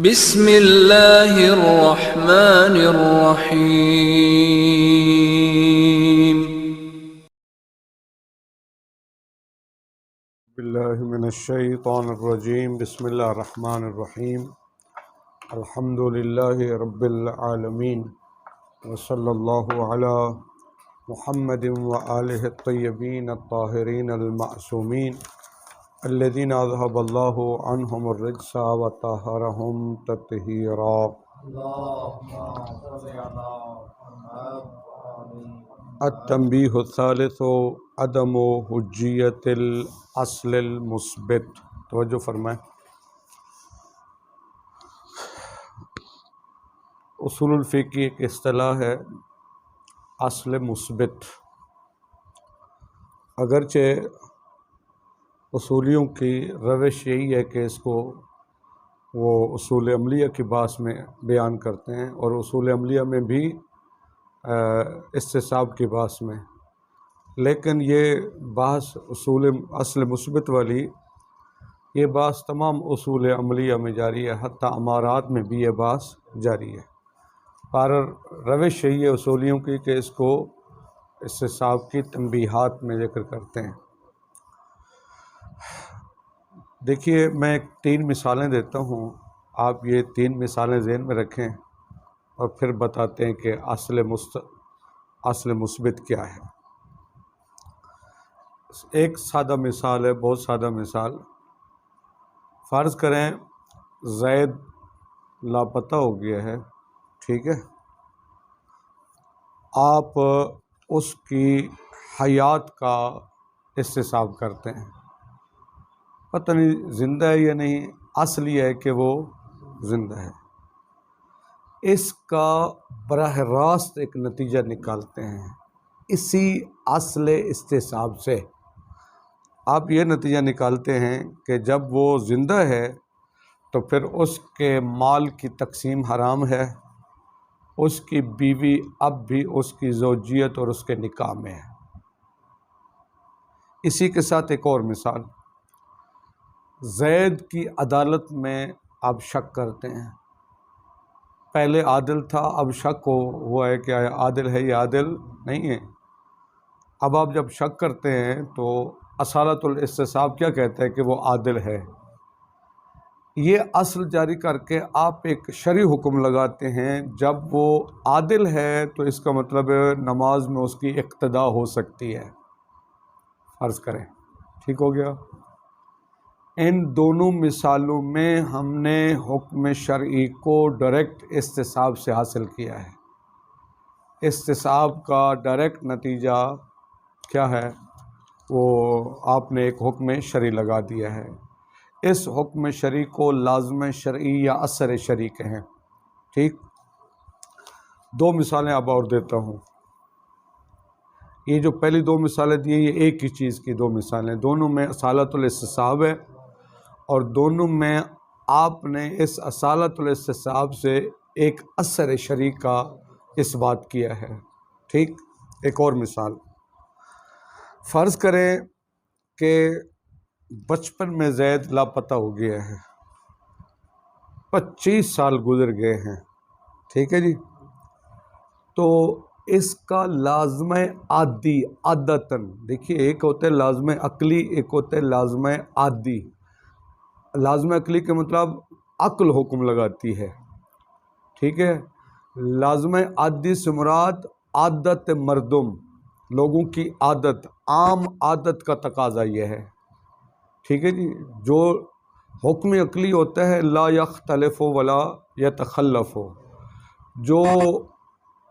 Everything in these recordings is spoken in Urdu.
بسم اللہ الرحمن الرحیم۔ باللہ من الشیطان الرجیم، بسم اللہ الرحمن الرحیم، الحمد للہ رب العالمین، وصلی اللہ علی محمد وآلہ الطیبین الطاہرین المعصومین الذین اذھب اللہ عنہم الرجس وطہرہم تطہیرا۔ التنبیہ الثالث عدم حجیت الاصل المثبت۔ توجہ فرمائیں، اصول الفقہ کی ایک اصطلاح ہے اصل مثبت۔ اگرچہ اصولیوں کی روش یہی ہے کہ اس کو وہ اصول عملیہ کی بحث میں بیان کرتے ہیں، اور اصول عملیہ میں بھی استصحاب کی بحث میں، لیکن یہ بحث اصول اصل مثبت والی یہ بحث تمام اصول عملیہ میں جاری ہے، حتیٰ امارات میں بھی یہ بحث جاری ہے۔ پر روش یہی ہے اصولیوں کی کہ اس کو استصحاب کی تنبیہات میں ذکر کرتے ہیں۔ دیکھیے، میں 3 مثالیں دیتا ہوں، آپ یہ 3 مثالیں ذہن میں رکھیں اور پھر بتاتے ہیں کہ اصل مثبت کیا ہے۔ ایک سادہ مثال ہے، بہت سادہ مثال۔ فرض کریں زید لاپتہ ہو گیا ہے، ٹھیک ہے، آپ اس کی حیات کا استصحاب کرتے ہیں، پتہ نہیں زندہ ہے یا نہیں، اصل یہ ہے کہ وہ زندہ ہے۔ اس کا براہ راست ایک نتیجہ نکالتے ہیں اسی اصل استصحاب سے۔ آپ یہ نتیجہ نکالتے ہیں کہ جب وہ زندہ ہے تو پھر اس کے مال کی تقسیم حرام ہے، اس کی بیوی اب بھی اس کی زوجیت اور اس کے نکاح میں ہے۔ اسی کے ساتھ ایک اور مثال، زید کی عدالت میں آپ شک کرتے ہیں، پہلے عادل تھا، اب شک ہوا ہے کہ عادل ہے یا عادل نہیں ہے۔ اب آپ جب شک کرتے ہیں تو اصالۃ الاستصحاب کیا کہتا ہے کہ وہ عادل ہے۔ یہ اصل جاری کر کے آپ ایک شرعی حکم لگاتے ہیں، جب وہ عادل ہے تو اس کا مطلب نماز میں اس کی اقتدا ہو سکتی ہے، فرض کریں، ٹھیک ہو گیا۔ ان دونوں مثالوں میں ہم نے حکم شرعی کو ڈائریکٹ استصحاب سے حاصل کیا ہے۔ استصحاب کا ڈائریکٹ نتیجہ کیا ہے؟ وہ آپ نے ایک حکم شرعی لگا دیا ہے۔ اس حکم شرعی کو لازم شرعی یا اثر شرعی کہیں، ٹھیک۔ 2 مثالیں اب اور دیتا ہوں۔ یہ جو پہلی 2 مثالیں دی ہیں یہ ایک ہی چیز کی 2 مثالیں، دونوں میں اصالۃ الاستصحاب ہے، اور دونوں میں آپ نے اس اصالۃ الاستصحاب سے ایک اثر شرعی کا اثبات کیا ہے، ٹھیک۔ ایک اور مثال، فرض کریں کہ بچپن میں زید لاپتہ ہو گیا ہے، 25 سال گزر گئے ہیں، ٹھیک ہے جی۔ تو اس کا لازم عادی، عادتاً، دیکھیے ایک ہوتا ہے لازم عقلی، ایک ہوتا ہے لازم عادی۔ لازم عقلی کے مطلب عقل حکم لگاتی ہے، ٹھیک ہے۔ لازم عادی سے مراد عادت مردم، لوگوں کی عادت، عام عادت کا تقاضا یہ ہے، ٹھیک ہے جی۔ جو حکم عقلی ہوتا ہے لا یختلف ولا یتخلف، جو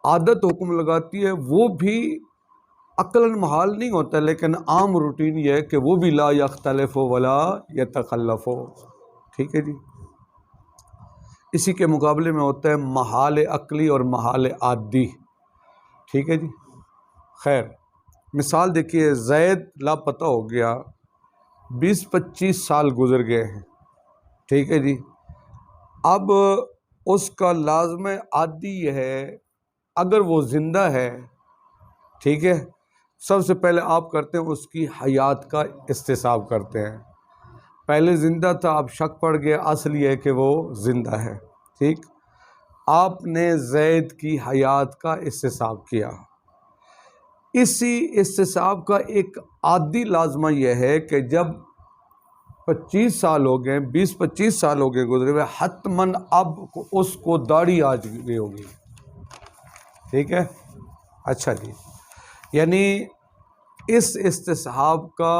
عادت حکم لگاتی ہے وہ بھی عقلاً محال نہیں ہوتا، لیکن عام روٹین یہ ہے کہ وہ بھی لا یختلف ولا یتخلف، ٹھیک ہے جی۔ اسی کے مقابلے میں ہوتا ہے محال عقلی اور محال عادی، ٹھیک ہے جی۔ خیر، مثال دیکھیے، زید لاپتہ ہو گیا، 20-25 سال گزر گئے ہیں، ٹھیک ہے جی۔ اب اس کا لازم عادی یہ ہے، اگر وہ زندہ ہے، ٹھیک ہے، سب سے پہلے آپ کرتے ہیں اس کی حیات کا استصحاب کرتے ہیں۔ پہلے زندہ تھا اب شک پڑ گیا، اصل یہ ہے کہ وہ زندہ ہے، ٹھیک۔ آپ نے زید کی حیات کا استصحاب کیا، اسی استصحاب کا ایک عادی لازمہ یہ ہے کہ جب 25 سال ہو گئے، 20-25 سال ہو گئے گزرے ہوئے، حتماً اب اس کو داڑھی آ گئی ہوگی، ٹھیک ہے۔ اچھا جی، یعنی اس استصحاب کا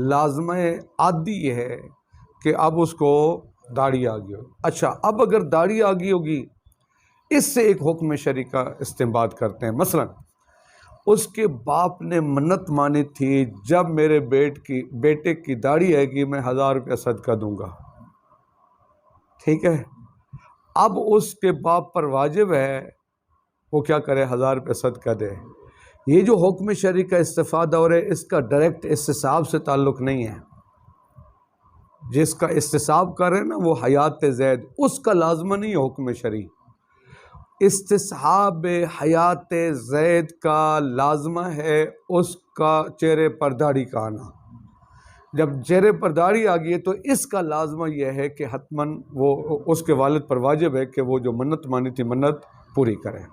لازمہ عادی یہ ہے کہ اب اس کو داڑھی آ گئی ہوگی۔ اچھا، اب اگر داڑھی آ گئی ہوگی، اس سے ایک حکم شرعی کا استنباط کرتے ہیں۔ مثلا اس کے باپ نے منت مانی تھی، جب میرے بیٹے کی داڑھی آئے گی میں 1000 روپیہ صدقہ دوں گا، ٹھیک ہے۔ اب اس کے باپ پر واجب ہے وہ کیا کرے، 1000 روپیہ صدقہ دے۔ یہ جو حکم شرعی کا استفادہ ہو رہا ہے، اس کا ڈائریکٹ استصحاب سے تعلق نہیں ہے۔ جس کا استصحاب کر رہے ہیں نا وہ حیات زید، اس کا لازمہ نہیں ہے حکم شرعی۔ استصحاب حیات زید کا لازمہ ہے اس کا چہرے پر داڑھی کا آنا۔ جب چہرے پر داڑھی آ گئی ہے تو اس کا لازمہ یہ ہے کہ حتماً وہ اس کے والد پر واجب ہے کہ وہ جو منت مانی تھی منت پوری کرے۔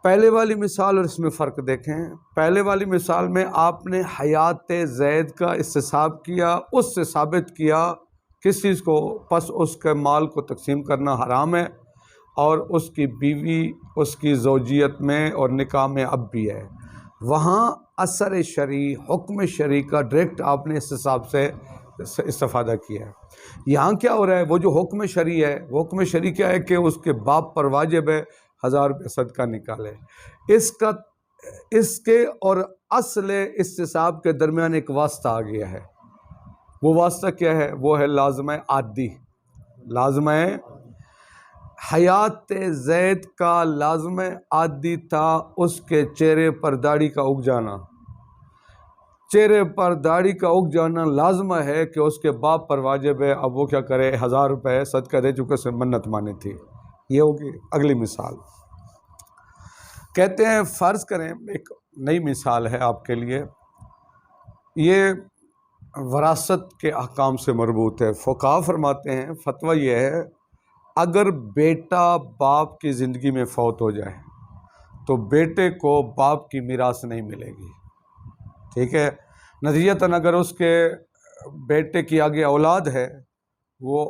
پہلے والی مثال اور اس میں فرق دیکھیں۔ پہلے والی مثال میں آپ نے حیات زید کا استصحاب کیا، اس سے ثابت کیا کس چیز کو، پس اس کے مال کو تقسیم کرنا حرام ہے، اور اس کی بیوی اس کی زوجیت میں اور نکاح میں اب بھی ہے۔ وہاں اثر شرعی، حکم شرعی کا ڈائریکٹ آپ نے استصحاب سے استفادہ کیا ہے۔ یہاں کیا ہو رہا ہے، وہ جو حکم شرعی ہے، وہ حکم شرعی کیا ہے کہ اس کے باپ پر واجب ہے 1000 روپیہ صدقہ نکالے۔ اس کے اور اصل استصحاب کے درمیان ایک واسطہ آ گیا ہے۔ وہ واسطہ کیا ہے، وہ ہے لازمہ عادی۔ لازمہ حیات زید کا لازمہ عادی تھا اس کے چہرے پر داڑھی کا اگ جانا۔ چہرے پر داڑھی کا اگ جانا لازمہ ہے کہ اس کے باپ پر واجب ہے، اب وہ کیا کرے، 1000 روپے صدقہ دے چکے، سے منت مانی تھی۔ یہ ہوگی اگلی مثال۔ کہتے ہیں فرض کریں، ایک نئی مثال ہے آپ کے لیے، یہ وراثت کے احکام سے مربوط ہے۔ فقہا فرماتے ہیں، فتویٰ یہ ہے، اگر بیٹا باپ کی زندگی میں فوت ہو جائے تو بیٹے کو باپ کی میراث نہیں ملے گی، ٹھیک ہے۔ نتیجتاً اگر اس کے بیٹے کی آگے اولاد ہے، وہ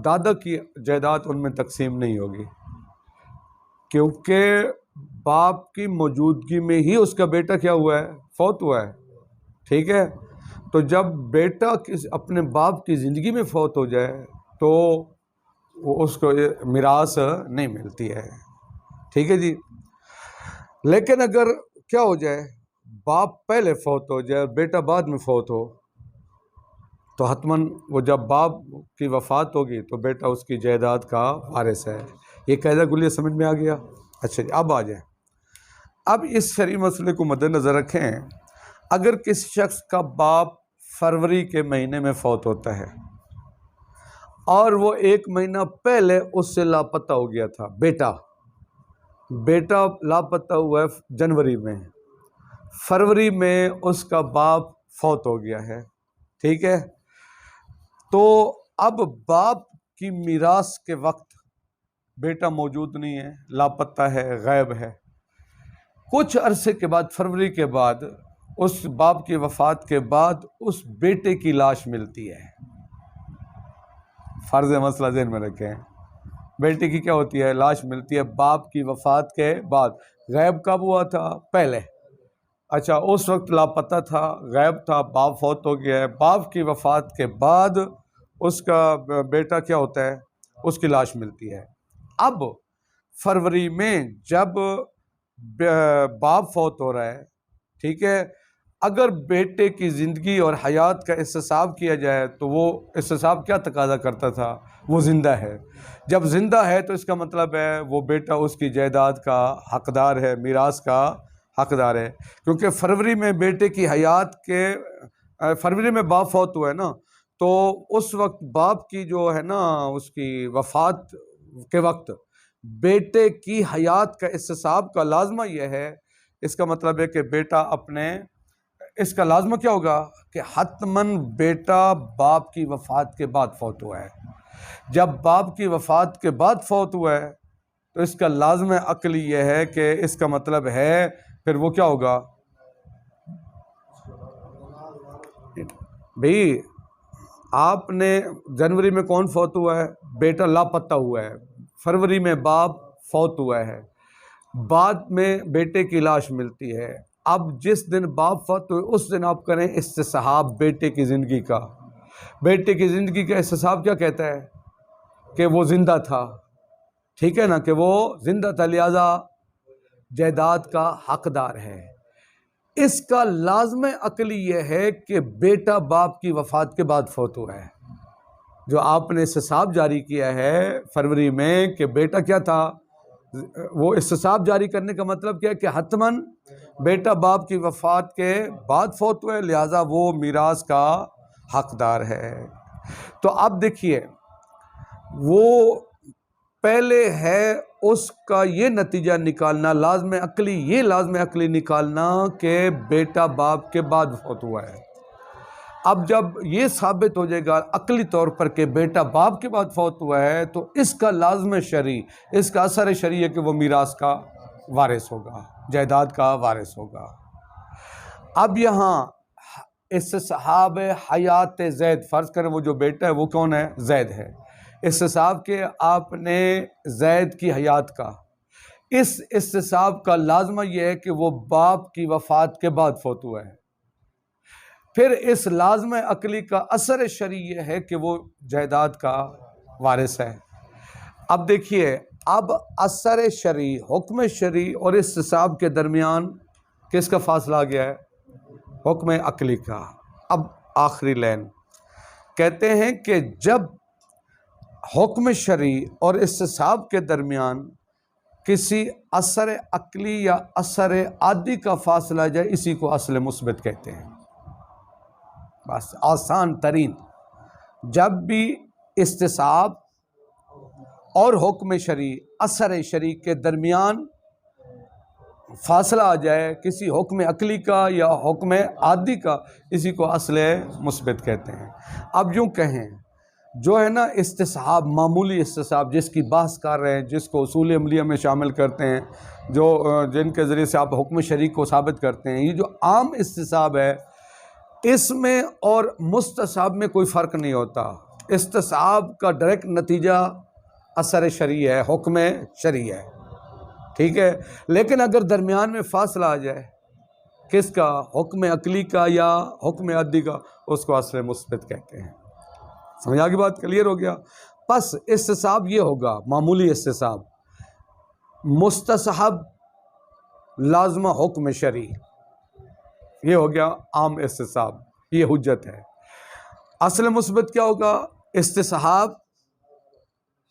دادا کی جائیداد ان میں تقسیم نہیں ہوگی، کیونکہ باپ کی موجودگی میں ہی اس کا بیٹا کیا ہوا ہے، فوت ہوا ہے، ٹھیک ہے۔ تو جب بیٹا اپنے باپ کی زندگی میں فوت ہو جائے تو اس کو میراث نہیں ملتی ہے، ٹھیک ہے جی۔ لیکن اگر کیا ہو جائے، باپ پہلے فوت ہو جائے اور بیٹا بعد میں فوت ہو، تو حتماً وہ جب باپ کی وفات ہوگی تو بیٹا اس کی جائیداد کا وارث ہے۔ یہ قاعدہ کلیہ سمجھ میں آ گیا؟ اچھا جی، اب آ جائیں، اب اس شرعی مسئلے کو مد نظر رکھیں۔ اگر کسی شخص کا باپ فروری کے مہینے میں فوت ہوتا ہے اور وہ 1 مہینہ پہلے اس سے لاپتہ ہو گیا تھا، بیٹا لاپتہ ہوا ہے جنوری میں، فروری میں اس کا باپ فوت ہو گیا ہے، ٹھیک ہے۔ تو اب باپ کی میراث کے وقت بیٹا موجود نہیں ہے، لاپتہ ہے، غائب ہے۔ کچھ عرصے کے بعد، فروری کے بعد، اس باپ کی وفات کے بعد اس بیٹے کی لاش ملتی ہے۔ فرض مسئلہ ذہن میں رکھیں، بیٹے کی کیا ہوتی ہے، لاش ملتی ہے باپ کی وفات کے بعد۔ غائب کب ہوا تھا، پہلے، اچھا اس وقت لاپتہ تھا، غائب تھا، باپ فوت ہو گیا ہے، باپ کی وفات کے بعد اس کا بیٹا کیا ہوتا ہے، اس کی لاش ملتی ہے۔ اب فروری میں جب باپ فوت ہو رہا ہے، ٹھیک ہے، اگر بیٹے کی زندگی اور حیات کا استصحاب کیا جائے تو وہ استصحاب کیا تقاضا کرتا تھا، وہ زندہ ہے۔ جب زندہ ہے تو اس کا مطلب ہے وہ بیٹا اس کی جائیداد کا حقدار ہے، میراث کا حقدار ہے، کیونکہ فروری میں بیٹے کی حیات کے، فروری میں باپ فوت ہوا ہے نا، تو اس وقت باپ کی جو ہے نا، اس کی وفات کے وقت بیٹے کی حیات کا استصحاب کا لازمہ یہ ہے، اس کا مطلب ہے کہ بیٹا اپنے اس کا لازمہ کیا ہوگا کہ حتماً بیٹا باپ کی وفات کے بعد فوت ہوا ہے. جب باپ کی وفات کے بعد فوت ہوا ہے تو اس کا لازمہ عقلی یہ ہے کہ اس کا مطلب ہے پھر وہ کیا ہوگا بھئی. آپ نے جنوری میں کون فوت ہوا ہے؟ بیٹا لاپتہ ہوا ہے. فروری میں باپ فوت ہوا ہے. بعد میں بیٹے کی لاش ملتی ہے. اب جس دن باپ فوت ہوئے اس دن آپ کریں استصحاب بیٹے کی زندگی کا. بیٹے کی زندگی کا استصحاب کیا کہتا ہے کہ وہ زندہ تھا. ٹھیک ہے نا، کہ وہ زندہ تھا لہذا جائیداد کا حقدار ہے. اس کا لازم عقلی یہ ہے کہ بیٹا باپ کی وفات کے بعد فوت ہوا ہے. جو آپ نے استصحاب جاری کیا ہے فروری میں کہ بیٹا کیا تھا، وہ استصحاب جاری کرنے کا مطلب کیا ہے کہ حتماً بیٹا باپ کی وفات کے بعد فوت ہوا ہے لہذا وہ میراث کا حقدار ہے. تو اب دیکھیے وہ پہلے ہے اس کا یہ نتیجہ نکالنا لازم عقلی، یہ لازم عقلی نکالنا کہ بیٹا باپ کے بعد فوت ہوا ہے. اب جب یہ ثابت ہو جائے گا عقلی طور پر کہ بیٹا باپ کے بعد فوت ہوا ہے تو اس کا لازم شرعی، اس کا اثر شرعی ہے کہ وہ میراث کا وارث ہوگا، جائیداد کا وارث ہوگا. اب یہاں استصحاب حیات زید، فرض کریں وہ جو بیٹا ہے وہ کون ہے؟ زید ہے. استصحاب کے آپ نے زید کی حیات کا، اس استصحاب کا لازمہ یہ ہے کہ وہ باپ کی وفات کے بعد فوت ہوا ہے. پھر اس لازمہ عقلی کا اثر شرعی یہ ہے کہ وہ جائیداد کا وارث ہے. اب دیکھیے اب اثر شرعی، حکم شرعی اور استصحاب کے درمیان کس کا فاصلہ آ گیا ہے؟ حکم عقلی کا. اب آخری لائن کہتے ہیں کہ جب حکم شرعی اور استصحاب کے درمیان کسی اثر عقلی یا اثر عادی کا فاصلہ جائے اسی کو اصل مثبت کہتے ہیں. بس آسان ترین. جب بھی استصحاب اور حکم شرعی، اثر شرعی کے درمیان فاصلہ آ جائے کسی حکم عقلی کا یا حکم عادی کا اسی کو اصل مثبت کہتے ہیں. اب یوں کہیں جو ہے نا استصحاب، معمولی استصحاب جس کی بحث کر رہے ہیں، جس کو اصول عملیہ میں شامل کرتے ہیں، جن کے ذریعے سے آپ حکم شرعی کو ثابت کرتے ہیں، یہ جو عام استصحاب ہے اس میں اور مستصحاب میں کوئی فرق نہیں ہوتا. استصحاب کا ڈائریکٹ نتیجہ اثر شرعی ہے، حکم شرعی ہے. ٹھیک ہے، لیکن اگر درمیان میں فاصلہ آ جائے کس کا؟ حکم عقلی کا یا حکم عادی کا، اس کو اصل مثبت کہتے ہیں. سمجھ آگے بات؟ کلیئر ہو گیا؟ پس استصحاب یہ ہوگا معمولی استصحاب، مستصحب لازمہ حکم شرعی، یہ ہو گیا عام استصحاب، یہ حجت ہے. اصل مثبت کیا ہوگا؟ استصحاب،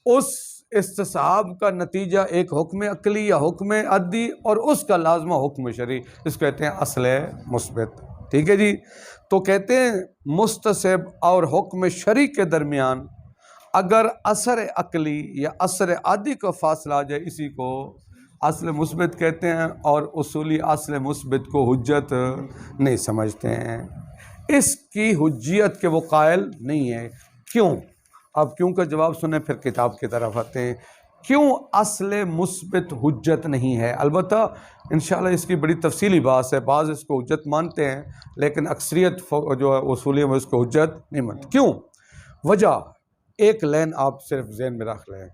اس استصحاب کا نتیجہ ایک حکم عقلی یا حکم عادی اور اس کا لازمہ حکم شرعی، اس کو کہتے ہیں اصل مثبت. ٹھیک ہے جی. تو کہتے ہیں مستصحب اور حکم شرعی کے درمیان اگر اثر عقلی یا اثر عادی کا فاصلہ آ جائے اسی کو اصل مثبت کہتے ہیں، اور اصولی اصل مثبت کو حجت نہیں سمجھتے ہیں. اس کی حجیت کے وہ قائل نہیں ہیں. کیوں؟ اب کیوں کا جواب سنیں پھر کتاب کی طرف آتے ہیں. کیوں اصل مثبت حجت نہیں ہے؟ البتہ انشاءاللہ اس کی بڑی تفصیلی بات ہے. بعض اس کو حجت مانتے ہیں لیکن اکثریت جو ہے اصولیوں میں اس کو حجت نہیں مانتے. کیوں؟ وجہ ایک لائن آپ صرف ذہن میں رکھ لیں.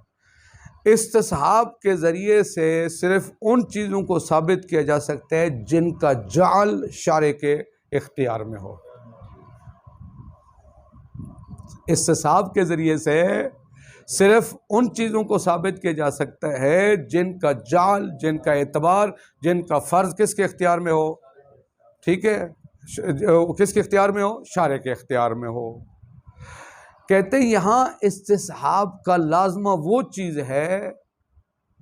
استصحاب کے ذریعے سے صرف ان چیزوں کو ثابت کیا جا سکتا ہے جن کا جعل شارع کے اختیار میں ہو. استصحاب کے ذریعے سے صرف ان چیزوں کو ثابت کیا جا سکتا ہے جن کا جعل، جن کا اعتبار، جن کا فرض کس کے اختیار میں ہو. ٹھیک ہے، کس کے اختیار میں ہو؟ شارع کے اختیار میں ہو. کہتے ہیں یہاں استصحاب کا لازمہ وہ چیز ہے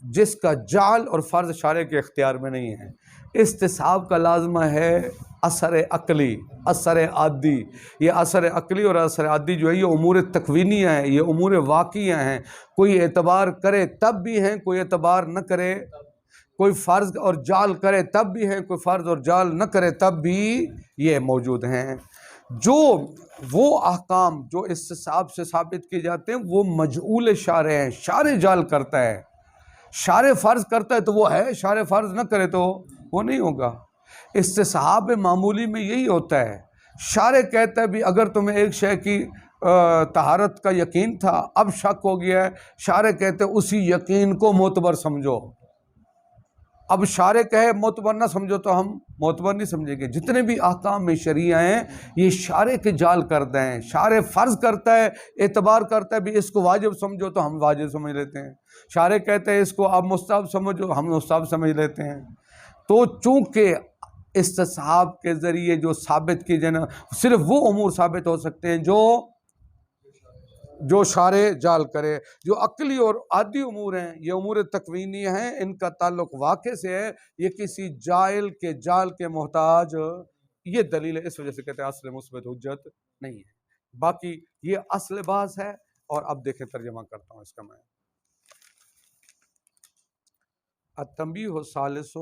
جس کا جعل اور فرض شارع کے اختیار میں نہیں ہے. استصحاب کا لازمہ ہے اثر عقلی، اثر عادی. یہ اثر عقلی اور اثر عادی جو ہے یہ امور تکوینیہ ہیں، یہ امور واقعیہ ہیں. کوئی اعتبار کرے تب بھی ہیں، کوئی اعتبار نہ کرے، کوئی فرض اور جعل کرے تب بھی ہے، کوئی فرض اور جعل نہ کرے تب بھی یہ موجود ہیں۔ جو وہ احکام جو استصحاب سے ثابت کیے جاتے ہیں وہ مجعول شارع ہیں، شارع جعل کرتا ہے، شارع فرض کرتا ہے تو وہ ہے، شارع فرض نہ کرے تو وہ نہیں ہوگا۔ استصحاب معمولی میں یہی ہوتا ہے، شارع کہتا ہے بھی اگر تمہیں ایک شے کی طہارت کا یقین تھا، اب شک ہو گیا ہے، شارع کہتے ہیں اسی یقین کو معتبر سمجھو۔ اب شارع کہے معتبر نہ سمجھو تو ہم معتبر نہیں سمجھیں گے۔ جتنے بھی احکام میں شرعیہ ہیں یہ شارع کے جال کرتے ہیں، شارع فرض کرتا ہے، اعتبار کرتا ہے بھی اس کو واجب سمجھو تو ہم واجب سمجھ لیتے ہیں، شارع کہتے ہیں اس کو آپ مستحب سمجھو ہم مستحب سمجھ لیتے ہیں۔ تو چونکہ استصحاب کے ذریعے جو ثابت کی جانا، صرف وہ امور ثابت ہو سکتے ہیں جو شارع جال کرے۔ جو عقلی اور عادی امور ہیں یہ امور تکوینی ہیں، ان کا تعلق واقع سے ہے، یہ کسی جائل کے جال کے محتاج، یہ دلیل ہے، اس وجہ سے کہتے ہیں اصل مثبت حجت نہیں ہے۔ باقی یہ اصل بحث ہے، اور اب دیکھیں ترجمہ کرتا ہوں اس کا میں۔ التنبیہ الثالث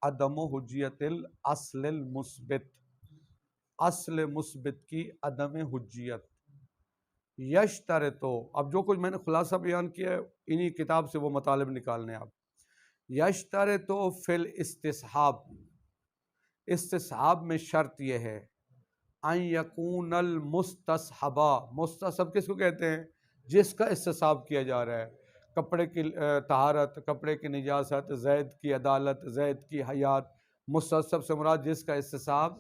عدم حجیت الاصل المثبت، اصل مثبت کی عدم حجیت۔ یشترطو، اب جو کچھ میں نے خلاصہ بیان کیا ہے انہی کتاب سے وہ مطالب نکالنے ہیں۔ اب یشترطو فی الاستصحاب، استصحاب میں شرط یہ ہے ان یکون المستصحبا، مستصحب کس کو کہتے ہیں؟ جس کا استصحاب کیا جا رہا ہے، کپڑے کی طہارت، کپڑے کی نجاست، زید کی عدالت، زید کی حیات، مستصحب سے مراد جس کا استصحاب۔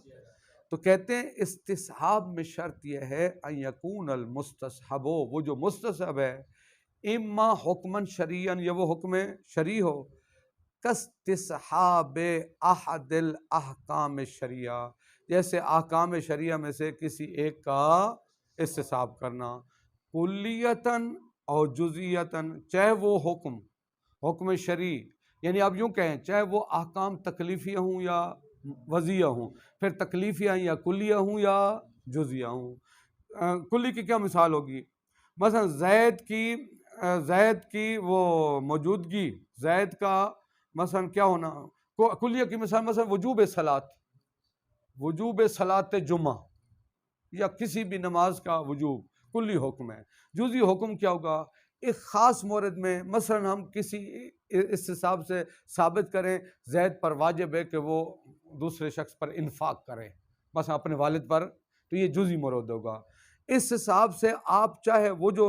تو کہتے ہیں استصحاب میں شرط یہ ہے ان یکون المستصحب، وہ جو مستصحب ہے، اما حکمن شرعیاً، یا وہ حکم شرعی ہو، کاستصحاب احد الاحکام الشرعیہ، جیسے احکام شرعیہ میں سے کسی ایک کا استصحاب کرنا، کلیتاً اور جزئیتاً، چاہے وہ حکم شرعی، یعنی آپ یوں کہیں چاہے وہ احکام تکلیفیہ ہوں یا وضعیہ ہوں، پھر تکلیفیہ یا کلیہ ہوں یا جزئیہ ہوں۔ کلی کی کیا مثال ہوگی؟ مثلا زید کی وہ موجودگی، زید کا مثلا کیا ہونا، کلیہ کی مثال مثلا وجوب صلاۃ جمعہ یا کسی بھی نماز کا وجوب، کلی حکم ہے۔ جزئی حکم کیا ہوگا؟ ایک خاص مورد میں مثلا ہم کسی استصحاب سے ثابت کریں زید پر واجب ہے کہ وہ دوسرے شخص پر انفاق کرے، مثلا اپنے والد پر، تو یہ جزئی مورد ہوگا۔ اس حساب سے آپ چاہے وہ جو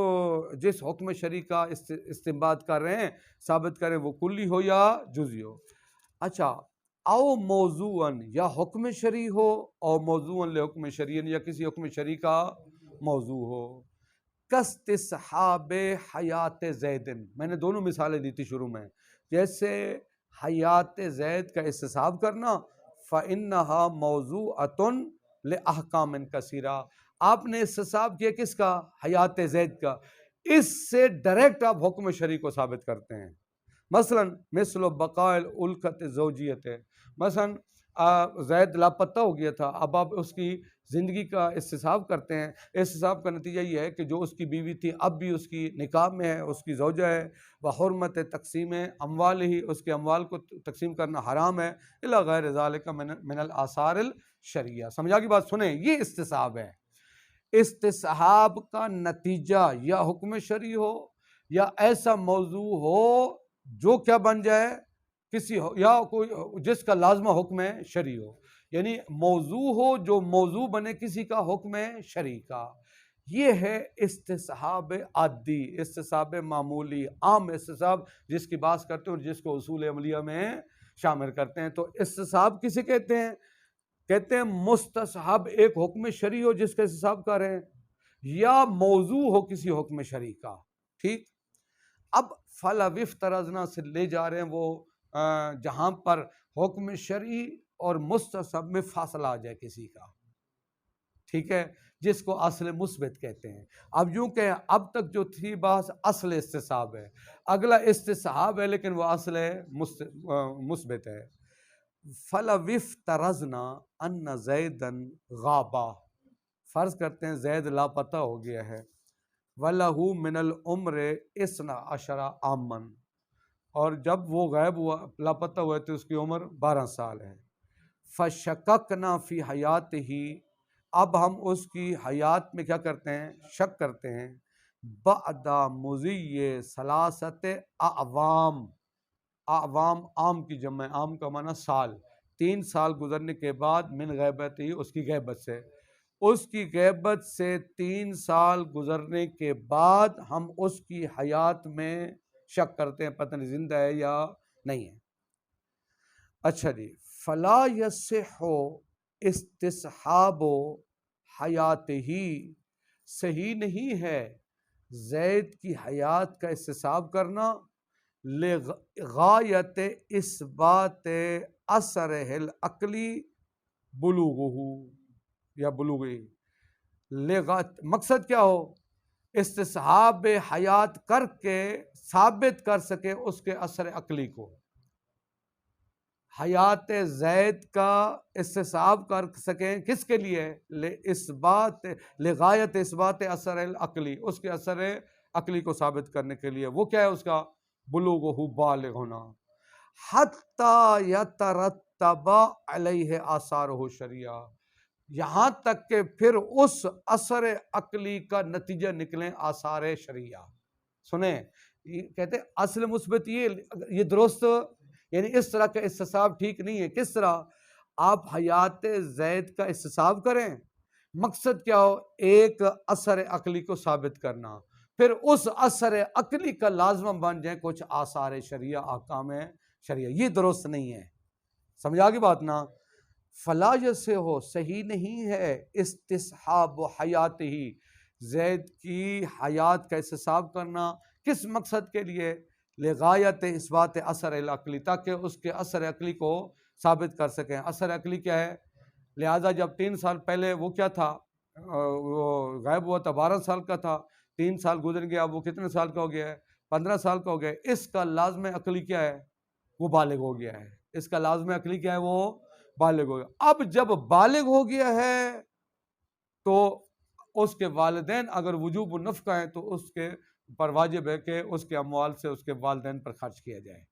جس حکم شرعی کا استنباط کر رہے ہیں ثابت کریں وہ کلی ہو یا جزئی ہو۔ اچھا، او موضوعاً، یا حکم شرعی ہو، او موضوعاً لحکم شرعی، یا کسی حکم شرعی کا موضوع ہو۔ کاستصحاب حیات زید، میں نے دونوں مثالیں دی تھی شروع میں، جیسے حیات زید کا استصحاب کرنا، فإنها موضوعة لأحکام کثیرہ، آپ نے استصحاب کیا کس کا؟ حیات زید کا، اس سے ڈائریکٹ آپ حکم شرعی کو ثابت کرتے ہیں۔ مثلا مثل بقاء الالقۃ زوجیت، مثلا زید لاپتہ ہو گیا تھا، اب آپ اس کی زندگی کا استصحاب کرتے ہیں، استصحاب کا نتیجہ یہ ہے کہ جو اس کی بیوی تھی اب بھی اس کی نکاح میں ہے، اس کی زوجہ ہے، وحرمت تقسیم اموال ہی، اس کے اموال کو تقسیم کرنا حرام ہے، الی غیر ذالک من الآثار الشرعیہ۔ سمجھا کی بات؟ سنیں، یہ استصحاب ہے۔ استصحاب کا نتیجہ یا حکم شرعی ہو یا ایسا موضوع ہو جو کیا بن جائے کسی یا کوئی جس کا لازمہ حکم شرعی ہو، یعنی موضوع ہو جو موضوع بنے کسی کا حکم شرعی کا، یہ ہے استصحاب عادی، استصحاب معمولی، عام استصحاب جس کی بات کرتے ہیں اور جس کو اصول عملیہ میں شامل کرتے ہیں۔ تو استصحاب کسے کہتے ہیں؟ کہتے ہیں مستصحب ایک حکم شرعی ہو جس کا استصحاب کر رہے ہیں، یا موضوع ہو کسی حکم شرعی کا۔ ٹھیک، اب فَلَوِ افْتَرَضْنَا سے لے جا رہے ہیں وہ جہاں پر حکم شرعی اور مستصحب میں فاصلہ آ جائے کسی کا، ٹھیک ہے، جس کو اصل مثبت کہتے ہیں۔ اب یوں کہ اب تک جو تھی بحث اصل استصحاب ہے، اگلا استصحاب ہے لیکن وہ اصل مثبت ہے۔ فَلَوِ افْتَرَضْنَا أَنَّ زَيْدًا غَابَ، فرض کرتے ہیں زید لاپتہ ہو گیا ہے، وَلَهُ مِنَ الْعُمْرِ 12 عامًا، اور جب وہ غائب ہوا لاپتہ ہوئے تو اس کی عمر 12 سال ہے۔ فشککنا فی حیات ہی، اب ہم اس کی حیات میں کیا کرتے ہیں؟ شک کرتے ہیں۔ بعد مضی ثلاثت اعوام، اعوام عام کی جمع، عام کا معنی سال، 3 سال گزرنے کے بعد، من غیبت ہی، اس کی غیبت سے، اس کی غیبت سے 3 سال گزرنے کے بعد ہم اس کی حیات میں شک کرتے ہیں، پتہ نہیں زندہ ہے یا نہیں ہے۔ اچھا جی، فلا یصح استصحاب حیات ہی، صحیح نہیں ہے زید کی حیات کا استصحاب کرنا، لغایت اثبات اثرہ العقلی بلوغہ یا بلوغی، مقصد کیا ہو؟ استصحاب حیات کر کے ثابت کر سکے اس کے اثر عقلی کو، حیات زید کا استصحاب کر سکیں، کس کے لیے؟ لغایت اثبات اثر العقلی، اس کے اثر عقلی کو ثابت کرنے کے لیے۔ وہ کیا ہے اس کا؟ بلوغہ، بالغ ہونا، حتی یترتب علیہ آثارہ شریعہ، یہاں تک کہ پھر اس اثر عقلی کا نتیجہ نکلیں آثار شریعہ۔ سنیں، کہتے ہیں اصل مثبت یہ درست، یعنی اس طرح کا استصحاب ٹھیک نہیں ہے۔ کس طرح؟ آپ حیات زید کا استصحاب کریں، مقصد کیا ہو؟ ایک اثر عقلی کو ثابت کرنا، پھر اس اثر عقلی کا لازمہ بن جائیں کچھ آثار شریعہ، احکام شریعہ، یہ درست نہیں ہے۔ سمجھا گی بات نا؟ فلا سے ہو، صحیح نہیں ہے استصحاب حیات ہی، زید کی حیات کا استصحاب کرنا، کس مقصد کے لیے؟ لغایت اثبات اثر العقلی، تاکہ اس کے اثر عقلی کو ثابت کر سکیں۔ اثر عقلی کیا ہے؟ لہذا جب 3 سال پہلے وہ کیا تھا، وہ غائب ہوا تھا، 12 سال کا تھا، 3 سال گزر گیا، اب وہ کتنے سال کا ہو گیا ہے؟ 15 سال کا ہو گیا۔ اس کا لازم عقلی کیا ہے؟ وہ بالغ ہو گیا ہے۔ اس کا لازم عقلی کیا ہے؟ وہ بالغ ہو گیا۔ اب جب بالغ ہو گیا ہے تو اس کے والدین اگر وجوب النفقہ ہیں تو اس کے پر واجب ہے کہ اس کے اموال سے اس کے والدین پر خرچ کیا جائے۔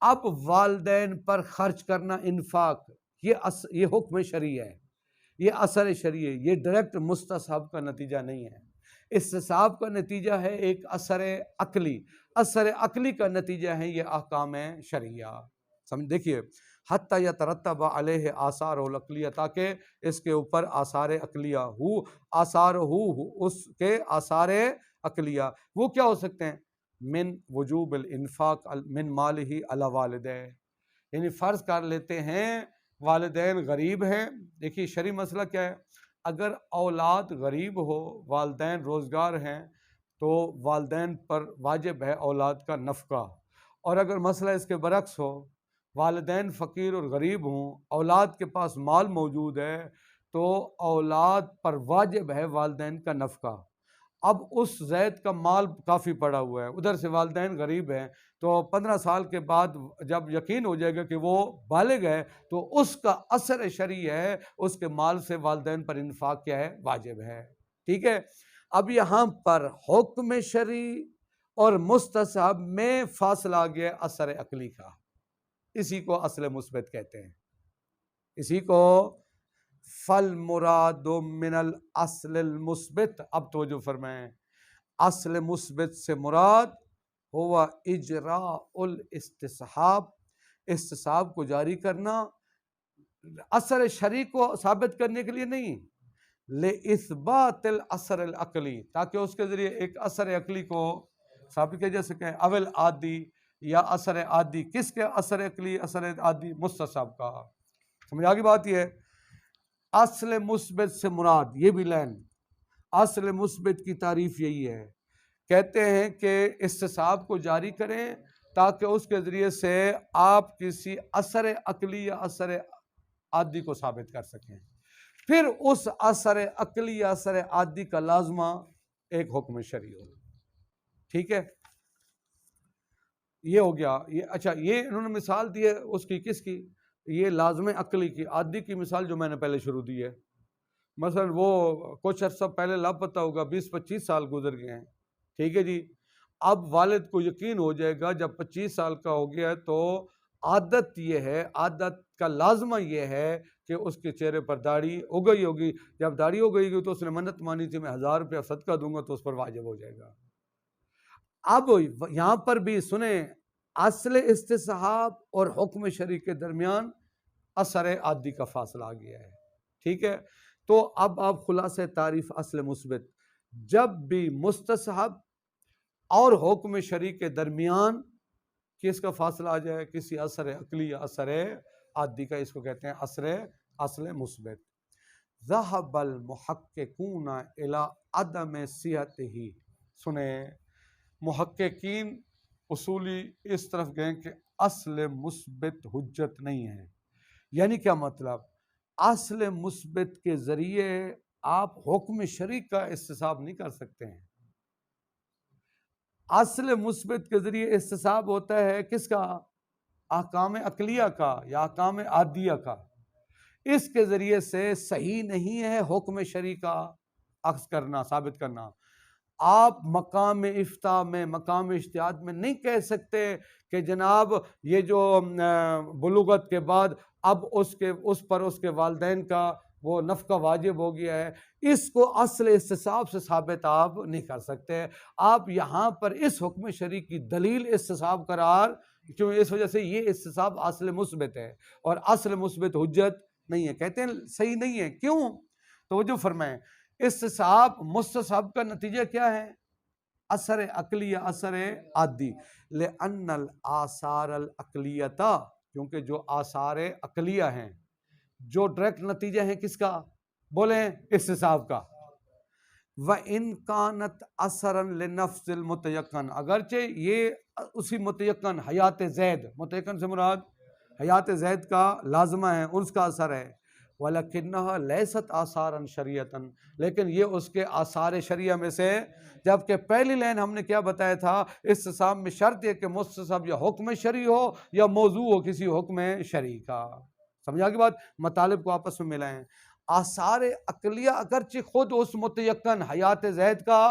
اب والدین پر خرچ کرنا، انفاق، یہ حکم شرعی ہے، یہ اثر شرعی ہے، یہ ڈائریکٹ مستصحب کا نتیجہ نہیں ہے۔ استصحاب کا نتیجہ ہے ایک اثر عقلی، اثر عقلی کا نتیجہ ہے یہ احکام شرعیہ۔ سمجھ دیکھیے، حتی یترتب علیہ آثار العقلیہ، تاکہ اس کے اوپر آثار عقلیہ ہو، آثار ہو، اس کے آثار عقلیہ وہ کیا ہو سکتے ہیں؟ من وجوب الانفاق من مالہ علی والدہ، یعنی فرض کر لیتے ہیں والدین غریب ہیں۔ دیکھیے شرعی مسئلہ کیا ہے، اگر اولاد غریب ہو، والدین روزگار ہیں، تو والدین پر واجب ہے اولاد کا نفقہ، اور اگر مسئلہ اس کے برعکس ہو، والدین فقیر اور غریب ہوں، اولاد کے پاس مال موجود ہے، تو اولاد پر واجب ہے والدین کا نفقہ۔ اب اس زید کا مال کافی پڑا ہوا ہے، ادھر سے والدین غریب ہیں، تو 15 سال کے بعد جب یقین ہو جائے گا کہ وہ بالغ ہے تو اس کا اثر شرعی ہے، اس کے مال سے والدین پر انفاق کیا ہے؟ واجب ہے۔ ٹھیک ہے، اب یہاں پر حکم شرعی اور مستصحب میں فاصلہ آ گیا اثر عقلی کا، اسی کو اصل مثبت کہتے ہیں، اسی کو فالمراد من الاصل المثبت۔ اب توجہ فرمائیں، اصل مثبت سے مراد ہوا اجراء الاستصحاب، استصحاب کو جاری کرنا، اثر شرعی کو ثابت کرنے کے لیے نہیں، لاثبات الاثر العقلی، تاکہ اس کے ذریعے ایک اثر عقلی کو ثابت کیا جا سکے، اول عادی یا اثر عادی۔ کس کے اثر عقلی؟ اثر عادی، مستصحب کا۔ سمجھ آگی بات؟ یہ ہے اصل مثبت سے مراد، یہ بھی لین اصل مثبت کی تعریف یہی ہے، کہتے ہیں کہ استصحاب کو جاری کریں تاکہ اس کے ذریعے سے آپ کسی اثر عقلی یا اثر عادی کو ثابت کر سکیں، پھر اس اثر عقلی یا اثر عادی کا لازمہ ایک حکم شرعی ہو۔ ٹھیک ہے، یہ ہو گیا۔ یہ اچھا، یہ انہوں نے مثال دی ہے اس کی، کس کی؟ یہ لازم عقلی کی۔ عادی کی مثال جو میں نے پہلے شروع دی ہے، مثلا وہ کچھ عرصہ پہلے لاپتہ ہوگا، 20-25 سال گزر گئے ہیں، ٹھیک ہے جی، اب والد کو یقین ہو جائے گا جب 25 سال کا ہو گیا ہے تو عادت یہ ہے، عادت کا لازمہ یہ ہے کہ اس کے چہرے پر داڑھی ہو گئی ہوگی. جب داڑھی ہو گئی تو اس نے منت مانی تھی میں 1000 روپیہ صدقہ دوں گا تو اس پر واجب ہو جائے گا. اب یہاں پر بھی سنیں، اصل استصحاب اور حکم شرعی کے درمیان اثر عادی کا فاصلہ آ گیا ہے. ٹھیک ہے، تو اب آپ خلاصہ تعریف اصل مثبت، جب بھی مستصحب اور حکم شرعی کے درمیان کس کا فاصلہ آ جائے، کسی اثر عقلی یا اثر عادی کا، اس کو کہتے ہیں اصل مثبت. ذهب المحققون الى عدم صحته. سنیں، محققین اصولی اس طرف گئے کہ اصل مثبت حجت نہیں ہے. یعنی کیا مطلب؟ اصل مثبت کے ذریعے آپ حکم شرعی کا استصحاب نہیں کر سکتے ہیں. اصل مثبت کے ذریعے استصحاب ہوتا ہے کس کا؟ احکام عقلیہ کا یا احکام عادیہ کا. اس کے ذریعے سے صحیح نہیں ہے حکم شرعی کا اخذ کرنا، ثابت کرنا. آپ مقام افتاء میں، مقام اجتہاد میں نہیں کہہ سکتے کہ جناب یہ جو بلوغت کے بعد اب اس پر اس کے والدین کا وہ نفقہ واجب ہو گیا ہے. اس کو اصل استصحاب سے ثابت آپ نہیں کر سکتے. آپ یہاں پر اس حکم شرعی کی دلیل استصحاب قرار، کیوں؟ اس وجہ سے یہ استصحاب اصل مثبت ہے اور اصل مثبت حجت نہیں ہے. کہتے ہیں صحیح نہیں ہے. کیوں؟ توجہ فرمائیں، استصحاب مستصحب کا نتیجہ کیا ہے؟ اثر عقلی یا اثر عادی. لأن الآثار العقلیۃ، کیونکہ جو آثار عقلیہ ہیں جو ڈائریکٹ نتیجہ ہیں کس کا؟ بولیں، استصحاب کا. وَإِن كَانَتْ أَثَرًا لِنَفْسِ الْمُتَيَقَّنِ، اگرچہ یہ اسی متیقن حیات زید، متیقن سے مراد حیات زید کا لازمہ ہے، اس کا اثر ہے. وَلَكِنَّهَا لَيْسَتْ آثَارًا شَرْعِيَّةً، لیکن یہ اس کے آثار شریعہ میں سے، جبکہ پہلی لائن ہم نے کیا بتایا تھا؟ استصحاب میں شرط ہے کہ مستصحب یا حکم شرعی ہو یا موضوع ہو کسی حکم شرعی کا. سمجھا کی بات؟ مطالب کو آپس میں ملائیں. آثار عقلیہ اگرچہ خود اس متیقن حیات زید کا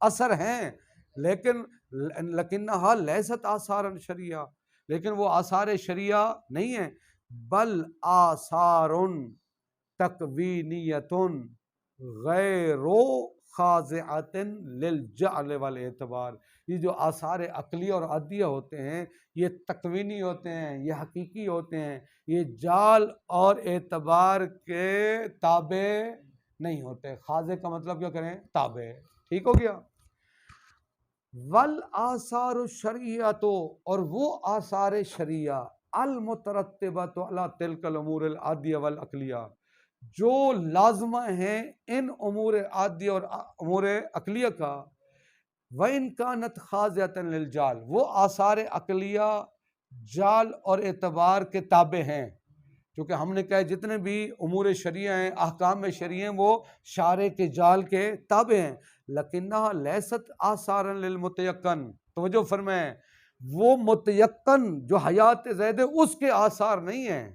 اثر ہیں، لیکنہا لیست آثارا شریعہ، لیکن وہ آثار شریعہ نہیں ہیں. بل آثار تکوینیت غیر خاضعۃ للجعل والاعتبار. یہ جو آثار عقلیہ اور عادیہ ہوتے ہیں یہ تکوینی ہوتے ہیں، یہ حقیقی ہوتے ہیں، یہ جال اور اعتبار کے تابع نہیں ہوتے. خاضع کا مطلب کیا کریں؟ تابع. ٹھیک ہو گیا؟ والآثار الشرعیۃ، اور وہ آثار شرعیہ المترتبۃ علی تلک الامور العادیہ والعقلیہ، جو لازمہ ہیں ان امور عادیہ اور امور عقلیہ کا. وَإِن كَانَتْ خَاضِعَةً لِلْجَالِ، وہ آثار عقلیہ جال اور اعتبار کے تابع ہیں. کیونکہ ہم نے کہا جتنے بھی امور شرعیہ ہیں، احکام شرعی ہیں، وہ شارع کے جال کے تابع ہیں. لکنہا لیست آثارا للمتیقن، توجہ فرمائیں، وہ متیقن جو حیات زید ہے اس کے آثار نہیں ہیں.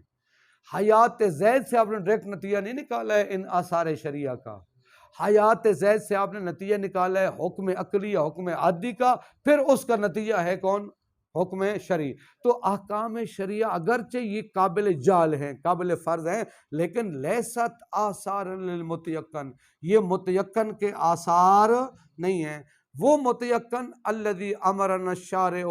حیات زید سے آپ نے ڈائریکٹ نتیجہ نہیں نکالا ہے ان آثار شریعہ کا. حیات زید سے آپ نے نتیجہ نکالا ہے حکم عقلی یا حکم عادی کا، پھر اس کا نتیجہ ہے کون؟ حکم شرعی. تو احکام شریعہ اگرچہ یہ قابل جال ہیں، قابل فرض ہیں، لیکن لیست آثار للمتیقن، یہ متیقن کے آثار نہیں ہیں. وہ متیقن الذی امرنا الشارع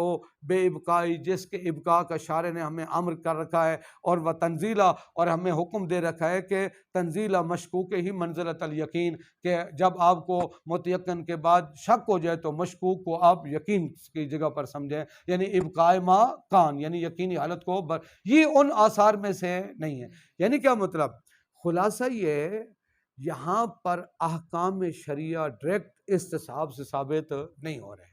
بے ابقائی، جس کے ابقاء کا شارع نے ہمیں امر کر رکھا ہے، اور وہ تنزیلہ، اور ہمیں حکم دے رکھا ہے کہ تنزیلہ مشکوک ہی منزلۃ الیقین، کہ جب آپ کو متیقن کے بعد شک ہو جائے تو مشکوک کو آپ یقین کی جگہ پر سمجھیں. یعنی ابقاء ما کان، یعنی یقینی حالت کو یہ ان آثار میں سے نہیں ہے. یعنی کیا مطلب؟ خلاصہ یہ یہاں پر احکام شریعہ ڈائریکٹ استصحاب سے ثابت نہیں ہو رہے.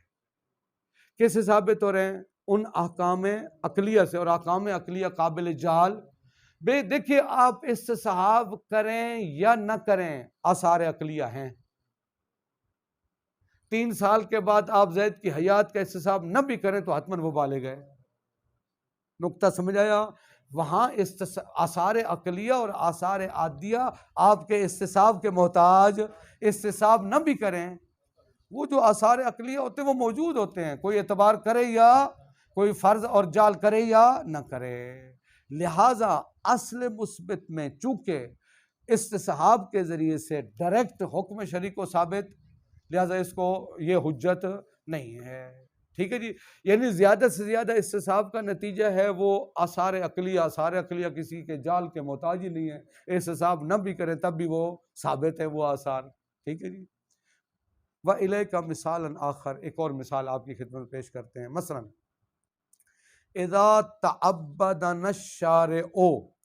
کس سے ثابت ہو رہے ہیں؟ ان احکام عقلیہ سے، اور احکام عقلیہ قابل جال. بے دیکھیے، آپ استصحاب کریں یا نہ کریں آثار عقلیہ ہیں. 3 سال کے بعد آپ زید کی حیات کا استصحاب نہ بھی کریں تو حتماً وہ بالغ گئے. نقطہ سمجھ آیا؟ وہاں آثار عقلیہ اور آثار عادیہ آپ کے استصحاب کے محتاج، استصحاب نہ بھی کریں وہ جو آثار عقلیہ ہوتے ہیں وہ موجود ہوتے ہیں، کوئی اعتبار کرے یا کوئی فرض اور جال کرے یا نہ کرے۔ لہٰذا اصل مثبت میں چونکہ استصحاب کے ذریعے سے ڈائریکٹ حکم شرعی کو ثابت، لہٰذا اس کو یہ حجت نہیں ہے، ٹھیک ہے جی۔ یعنی زیادہ سے زیادہ استصحاب کا نتیجہ ہے وہ آثار عقلیہ، آثار عقلیہ کسی کے جال کے محتاج ہی نہیں ہے، استصحاب نہ بھی کریں تب بھی وہ ثابت ہے وہ آثار، ٹھیک ہے جی۔ وَإِلَيْكَ مِثَالًا آخر، ایک اور مثال آپ کی خدمت میں پیش کرتے ہیں۔ مثلا اذا تعبدنا الشارع،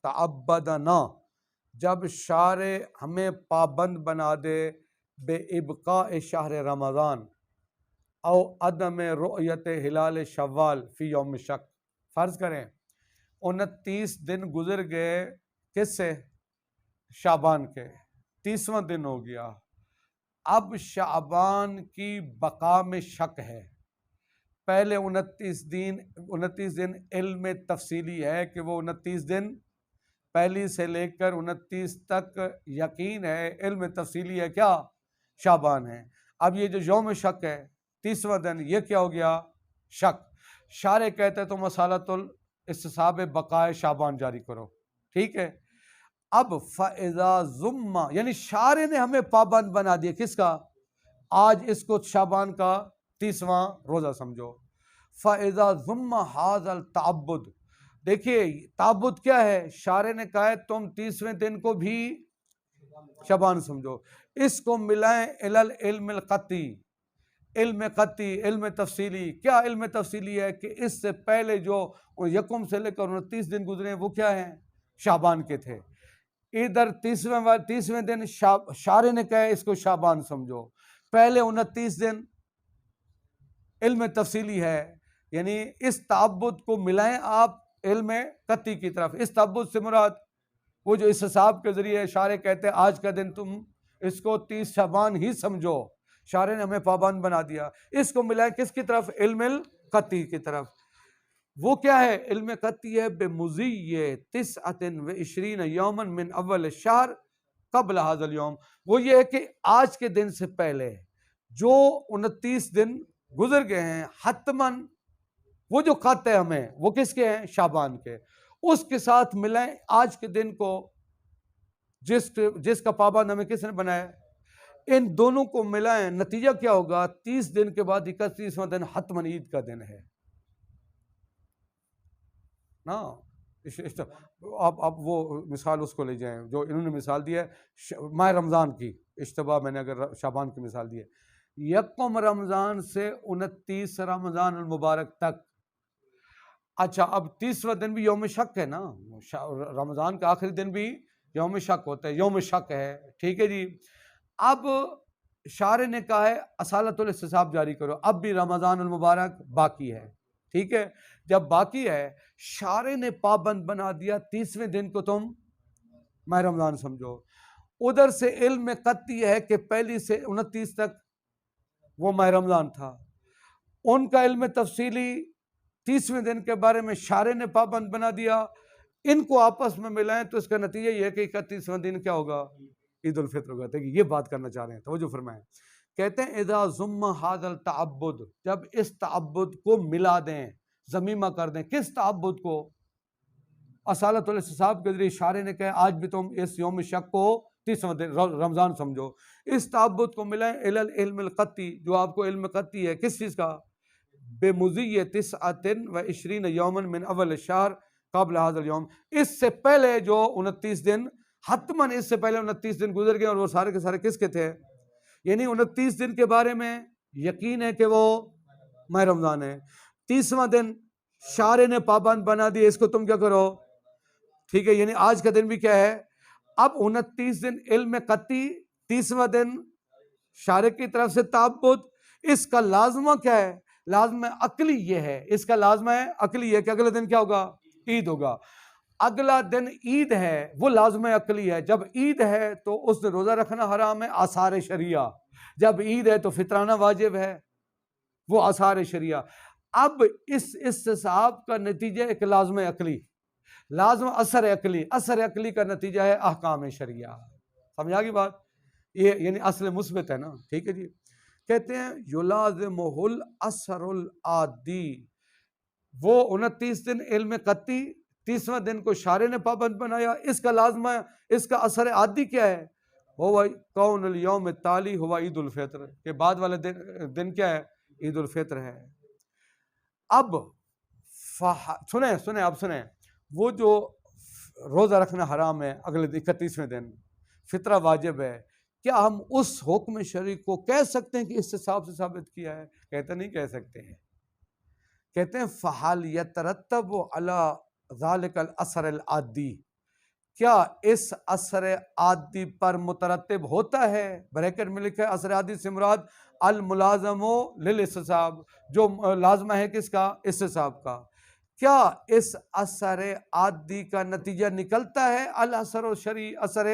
تعبدنا، جب شارع ہمیں پابند بنا دے بے ابقاء شہر رمضان او عدم رؤیت ہلال شوال فی یوم شک، فرض کریں 29 دن گزر گئے کس سے؟ شعبان کے، 30واں دن ہو گیا، اب شعبان کی بقا میں شک ہے۔ پہلے 29 دن علم تفصیلی ہے کہ وہ 29 دن پہلی سے لے کر 29 تک یقین ہے، علم تفصیلی ہے کیا؟ شعبان ہے۔ اب یہ جو یوم شک ہے 30واں دن، یہ کیا ہو گیا؟ شک۔ شارع کہتے ہیں تو مسالۃ الاستصحاب بقائے شعبان جاری کرو، ٹھیک ہے۔ اب فَإِذَا ضُمَّ، یعنی شارع نے ہمیں پابند بنا دیا کس کا؟ آج اس کو شعبان کا 30واں روزہ سمجھو۔ فَإِذَا ضُمَّ هَذَا التعبد، دیکھیے تعبد کیا ہے؟ شارع نے کہا ہے تم 30ویں دن کو بھی شعبان سمجھو، اس کو ملائیں العلم القطعی، علم قطعی، علم تفصیلی۔ کیا علم تفصیلی ہے؟ کہ اس سے پہلے جو یکم سے لے کر 29 دن گزرے ہیں وہ کیا ہیں؟ شعبان کے تھے۔ ادھر 30ویں دن شارع نے کہا ہے اس کو شعبان سمجھو، پہلے 29 دن علم تفصیلی ہے، یعنی اس تعبد کو ملائیں آپ علم قطعی کی طرف۔ اس تعبد سے مراد وہ جو استصحاب کے ذریعے شارع کہتے ہیں آج کا دن تم اس کو 30 شعبان ہی سمجھو، شارع نے ہمیں پابند بنا دیا، اس کو ملائیں کس کی طرف؟ علم القطعی کی طرف۔ وہ کیا ہے؟ علم قطعی ہے بمضی 29 یوما من اول الشہر قبل هذا اليوم، وہ یہ ہے کہ آج کے دن سے پہلے جو 29 دن گزر گئے ہیں حتماً وہ جو خط ہے ہمیں وہ کس کے ہیں؟ شعبان کے، اس کے ساتھ ملائیں آج کے دن کو جس کا پابند ہمیں کس نے بنایا، ان دونوں کو ملائیں، نتیجہ کیا ہوگا؟ 30 دن کے بعد 31واں دن حتماً عید کا دن ہے نا۔ اب وہ مثال اس کو لے جائیں جو انہوں نے مثال دی ہے ماہ رمضان کی، اشتباہ میں نے اگر شعبان کی مثال دی ہے، یکم رمضان سے 29 رمضان المبارک تک۔ اچھا اب 30واں دن بھی یوم شک ہے نا، رمضان کا آخری دن بھی یوم شک ہوتا ہے، یوم شک ہے، ٹھیک ہے جی۔ اب شارع نے کہا ہے اصالت الاستصحاب جاری کرو، اب بھی رمضان المبارک باقی ہے، ٹھیک ہے۔ جب باقی ہے شارع نے پابند بنا دیا 30ویں دن کو تم ماہ رمضان سمجھو، ادھر سے علم قطعی ہے کہ پہلی سے 29 تک وہ ماہ رمضان تھا، ان کا علم تفصیلی 30ویں دن کے بارے میں شارع نے پابند بنا دیا، ان کو آپس میں ملائیں تو اس کا نتیجہ یہ ہے کہ 31واں دن کیا ہوگا؟ عید الفطر ہوگا۔ یہ بات کرنا چاہ رہے ہیں، توجہ فرمائیں۔ کہتے ہیں اذا ضم هذا التعبد، جب اس تعبد کو ملا دیں، ضمیمہ کر دیں، کس تعبد کو؟ اصالت الاستصحاب کے ذریعے شارع نے کہا آج بھی تم اس یوم شک کو 30واں دن رمضان سمجھو، اس تعبد کو ملائیں العلم القطعی، جو آپ کو علم قطعی ہے کس چیز کا؟ بمضی 29 یوما من اول الشہر قبل هذا اليوم، اس سے پہلے جو 29 دن حتماً اس سے پہلے 29 دن گزر گئے اور وہ سارے کے سارے کس کے تھے؟ یعنی 29 دن کے بارے میں یقین ہے کہ وہ ماہ رمضان ہے، 30واں دن شارع نے پابند بنا دیا، اس کو تم کیا کرو؟ ٹھیک ہے، یعنی آج کا دن بھی کیا ہے؟ اب 29 دن علم قطعی، 30واں دن شارع کی طرف سے تعبد، اس کا لازمہ کیا ہے؟ لازمہ عقلی یہ ہے، اس کا لازمہ ہے عقلی ہے کہ اگلے دن کیا ہوگا؟ عید ہوگا۔ اگلا دن عید ہے وہ لازمہ عقلی ہے، جب عید ہے تو اس دن روزہ رکھنا حرام ہے، آثار شریعہ، جب عید ہے تو فطرانہ واجب ہے، وہ آثار شریعہ۔ اب اس استصحاب کا نتیجہ ایک لازمہ عقلی، لازم اثر عقلی، اثر عقلی کا نتیجہ ہے احکام شریعہ۔ سمجھا گی بات؟ یہ یعنی اصل مثبت ہے نا، ٹھیک ہے جی۔ کہتے ہیں یلازمہ الاثر العادی، وہ 29 دن علم قطعی، 30واں دن کو شارع نے پابند بنایا، اس کا لازمہ، اس کا اثر عادی کیا ہے؟ وہ کون الیوم التالی ہوا عید الفطر، کے بعد والے دن کیا ہے؟ عید الفطر ہے۔ اب سنیں وہ جو روزہ رکھنا حرام ہے اگلے 31ویں دن، فطرہ واجب ہے، کیا ہم اس حکم شرعی کو کہہ سکتے ہیں کہ اس حساب سے ثابت کیا ہے؟ کہتے نہیں کہہ سکتے ہیں۔ کہتے ہیں فَحَلْ يَتَرَتَّبُ عَلَى ذَلِكَ الْأَثَرِ الْعَادِّ، کیا اس اثر عادی پر مترتب ہوتا ہے؟ بریکٹ میں لکھا ہے اثر عادی سے مراد الملازم للاستصحاب، جو لازمہ ہے کس کا؟ استصحاب کا۔ کیا اس اثر عادی کا نتیجہ نکلتا ہے الاثر الشرعی، اثر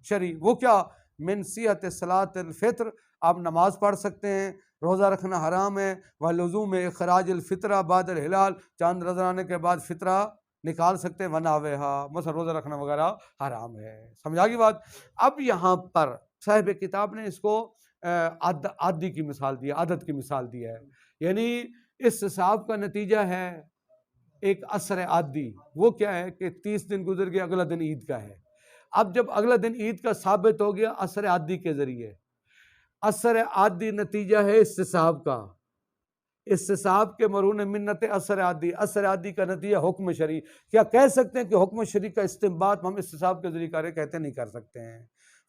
شرعی؟ وہ کیا؟ من صحت صلاۃ الفطر، آپ نماز پڑھ سکتے ہیں، روزہ رکھنا حرام ہے، ولزوم اخراج الفطرہ بعد الہلال، چاند نظر آنے کے بعد فطرہ نکال سکتے ہیں، وناوہا، مثلا روزہ رکھنا وغیرہ حرام ہے۔ سمجھا کی بات؟ اب یہاں پر صاحب کتاب نے اس کو عادی کی مثال دی ہے، عادت کی مثال دی ہے، یعنی استصحاب کا نتیجہ ہے ایک اثر عادی، وہ کیا ہے کہ 30 دن گزر گیا، اگلا دن عید کا ہے۔ اب جب اگلا دن عید کا ثابت ہو گیا اثر عادی کے ذریعے، اثر عادی نتیجہ ہے استصحاب کا، استصحاب کے مرہون منت اثر عادی، اثر عادی کا نتیجہ حکم شرعی۔ کیا کہہ سکتے ہیں کہ حکم شرعی کا استنباط ہم استصحاب کے ذریعے کریں؟ کہتے نہیں کر سکتے ہیں۔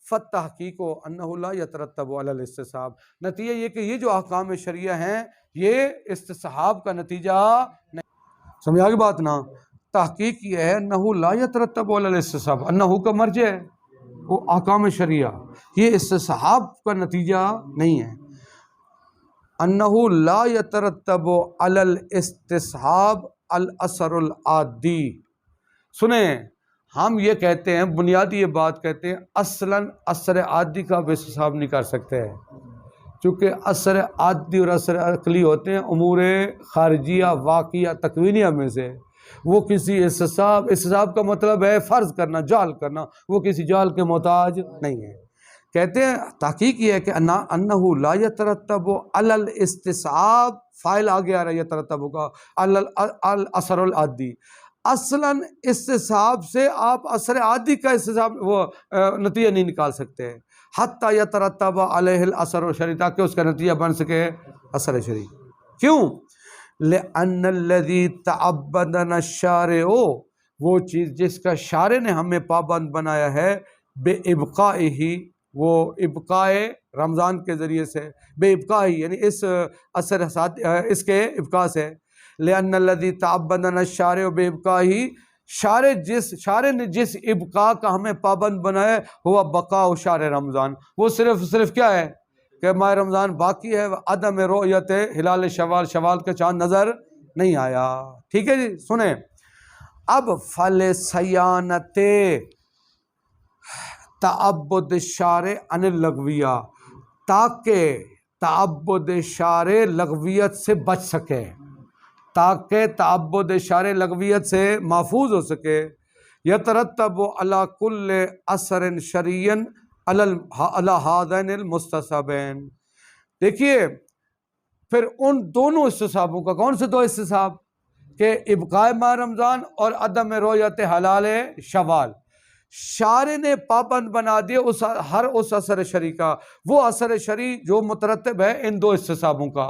فالتحقیق انہ لا یترتب علی الاستصحاب، نتیجہ یہ کہ یہ جو احکام شرعیہ ہیں یہ استصحاب کا نتیجہ نہیں۔ سمجھا کی بات نا؟ تحقیق یہ ہے انہ لا یترتب علی الاستصحاب، انہ کا مرجع ہے وہ احکام شرعیہ، یہ استصحاب کا نتیجہ نہیں ہے۔ انہ لا یترتب علی الاستصحاب الاثر العادی۔ سنیں، ہم یہ کہتے ہیں، بنیادی یہ بات کہتے ہیں، اصلاً اثر عادی کا آپ استصحاب نہیں کر سکتے ہیں، چونکہ اثر عادی اور اثر عقلی ہوتے ہیں امور خارجیہ واقعہ تکوینیہ میں سے، وہ کسی استصحاب کا مطلب ہے فرض کرنا، جعل کرنا، وہ کسی جعل کے محتاج نہیں ہے۔ کہتے ہیں تحقیق یہ ہے کہ انہ لا یترتب علی الاستصحاب، فاعل آگے آ رہا ہے یترتب کا، علی الاثر العادی، اصلاً استصحاب سے آپ اثر عادی کا استصحاب وہ نتیجہ نہیں نکال سکتے، حتی یترتب علیہ الاثر الشرعی، تاکہ اس کا نتیجہ بن سکے اثر شرعی۔ کیوں؟ لأن الذی تعبدنا الشارع، وہ چیز جس کا شارع نے ہمیں پابند بنایا ہے، بے ابقائہ، وہ ابقائے رمضان کے ذریعے سے، بے ابقائہ یعنی اس کے ابقاء سے، لأن الذی تعبدنا الشارع بے ابقائہ، شارع نے جس ابقاء کا ہمیں پابند بنایا ہوا بقاء شہر رمضان، وہ صرف کیا ہے کہ ماہ رمضان باقی ہے، عدم رؤیت ہلال شوال، شوال کا چاند نظر نہیں آیا۔ ٹھیک ہے جی؟ سنیں اب فلسیانت تعبد الشارع عن اللغویہ، تاکہ تعبد شارع لغویت سے بچ سکے، تاکہ تعبد شارع لغویت سے محفوظ ہو سکے، یترتب علی کل اثر شرعی علی ہذین المستصحبین۔ دیکھیے پھر ان دونوں استصحابوں کا، کون سے دو استصحاب؟ کہ ابقاء ماہ رمضان اور عدم رؤیت ہلال شوال، شارع نے پابند بنا دیا اس اثر شرعی کا، وہ اثر شرعی جو مترتب ہے ان دو استصحابوں کا۔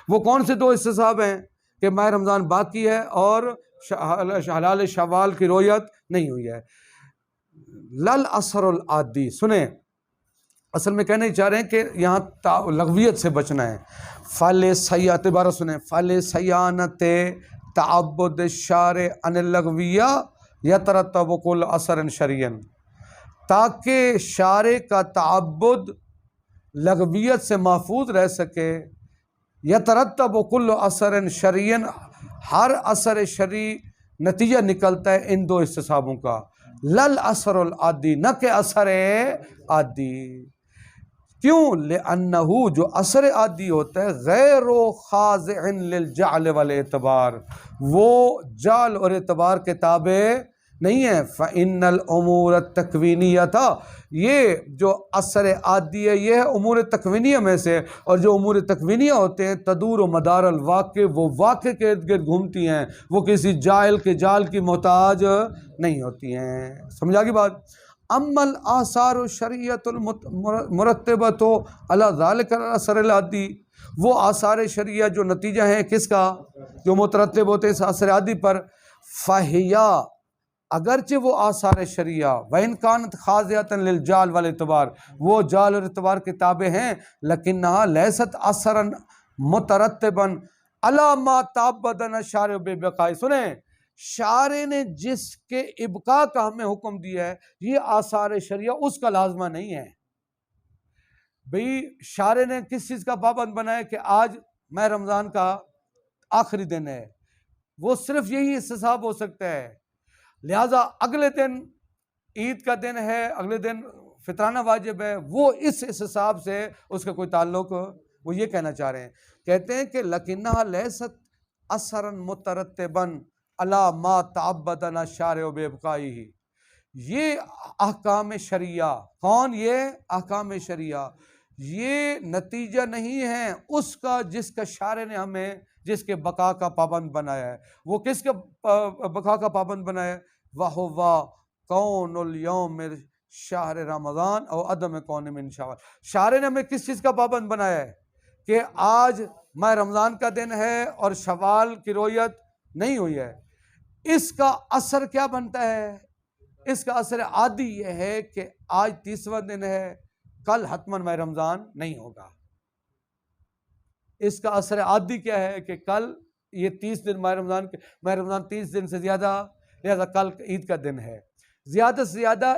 وہ کون سے دو استصحاب ہیں؟ کہ ماہ رمضان باقی ہے اور ہلال شوال کی رؤیت نہیں ہوئی ہے۔ لل اثر العادی، سنیں اصل میں کہنے چاہ رہے ہیں کہ یہاں لغویت سے بچنا ہے۔ فلسیانت، بارہ سنیں، فلسیانت تعبد الشارع عن اللغویہ یترتب کل اثر شرعی، تاکہ شارع کا تعبد لغویت سے محفوظ رہ سکے، یترتب کل اثر شرعی، ہر اثر شرعی نتیجہ نکلتا ہے ان دو استصحابوں کا، لل اثر العادی، نہ کہ اثر عادی۔ کیوں؟ لأنہ، جو اثر عادی ہوتا ہے، غیر خاضع للجعل والاعتبار، وہ جعل اور اعتبار کے تابع نہیں ہے۔ فَإِنَّ الْأُمُورَ التَّكْوِينِيَّةَ، یہ جو اثر عادی ہے یہ ہے امور تکوینیہ میں سے، اور جو امور تکوینیہ ہوتے ہیں تدور و مدار الواقع، وہ واقع کے ارد گرد گھومتی ہیں، وہ کسی جائل کے جال کی محتاج نہیں ہوتی ہیں۔ سمجھا کی بات؟ اما الاثار الشرعیۃ المرتبۃ علی ذلک الاثر العادی، وہ آثار شرعیہ جو نتیجہ ہیں کس کا، جو مترتب ہوتے ہیں اس اثر عادی پر، فہیا، اگرچہ وہ آثار شرعیہ وَإِنْ كَانَتْ خَاضِعَةً لِلْجَالِ وَالْاعْتِبَارِ، وہ جال اور اعتبار کے تابع ہیں، لیکنہا لیست اثرا مترتبا علی ما تعبدنا الشارع ببقاء، سنیں، شارع نے جس کے ابقاء کا ہمیں حکم دیا ہے یہ آثار شرعیہ اس کا لازمہ نہیں ہے۔ بھئی شارع نے کس چیز کا پابند بنایا کہ آج ماہ رمضان کا آخری دن ہے، وہ صرف یہی احتساب ہو سکتا ہے، لہٰذا اگلے دن عید کا دن ہے، اگلے دن فطرانہ واجب ہے، وہ اس حساب سے اس کا کوئی تعلق، وہ یہ کہنا چاہ رہے ہیں، کہتے ہیں کہ لکنہا لیست اثرا مترتبا علی ما تعبدنا الشارع بابقائہ، یہ احکام شرعیہ، کون یہ احکام شرعیہ، یہ نتیجہ نہیں ہے اس کا جس کا شارع نے ہمیں جس کے بقا کا پابند بنایا ہے۔ وہ کس کے بقا کا پابند بنایا ہے؟ وَهُوَ کون اليوم شہر رمضان اور عدم کون من شوال، شارع نے ہمیں کس چیز کا پابند بنایا ہے کہ آج ماہ رمضان کا دن ہے اور شوال کی رویت نہیں ہوئی ہے۔ اس کا اثر کیا بنتا ہے؟ اس کا اثر عادی یہ ہے کہ آج 30واں دن ہے، کل حتماً ماہ رمضان نہیں ہوگا۔ اس کا اثر عادی کیا ہے کہ کل یہ 30 دن ماہ رمضان 30 دن سے زیادہ، لہذا کل عید کا دن ہے۔ زیادہ سے زیادہ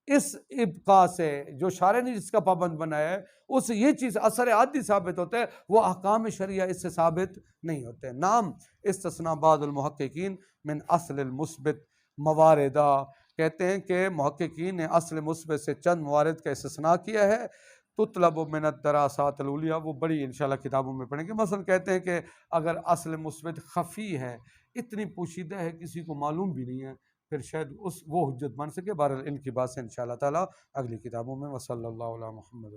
اس ابقاء سے جو شارع نے جس کا پابند بنایا ہے اس سے یہ چیز اثر عادی ثابت ہوتا ہے، وہ احکام شرعیہ اس سے ثابت نہیں ہوتے۔ نام استثناء بعض المحققین من اصل المثبت مواردہ، کہتے ہیں کہ محققین نے اصل مثبت سے چند موارد کا استثناء کیا ہے، تطلب من الدراسات الاولیاء، وہ بڑی انشاءاللہ کتابوں میں پڑھیں گے۔ مثلا کہتے ہیں کہ اگر اصل مثبت خفی ہے، اتنی پوشیدہ ہے کسی کو معلوم بھی نہیں ہے، پھر شاید وہ حجت بن سکے۔ بہرحال ان کی بات سے انشاءاللہ تعالی اگلی کتابوں میں، وصلی اللہ علی محمد۔